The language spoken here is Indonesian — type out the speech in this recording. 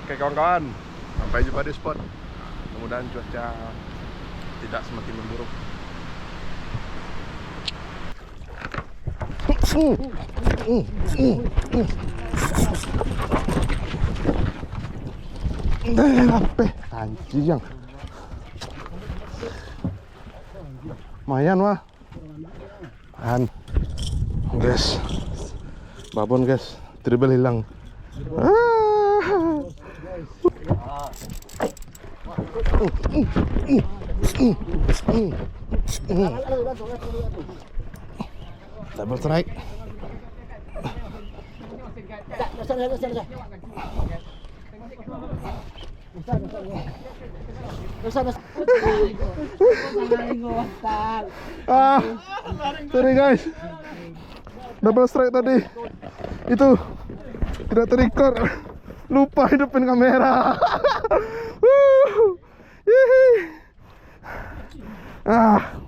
Oke kawan-kawan, sampai jumpa di spot. Mudah-mudahan cuaca tidak semakin memburuk. Apa? Anjing. Lumayan mah. Guys. Babon guys, dribble hilang. Double strike. Sorry guys, double strike tadi. Itu tidak terrecord. Lupa hidupin kamera. Ah.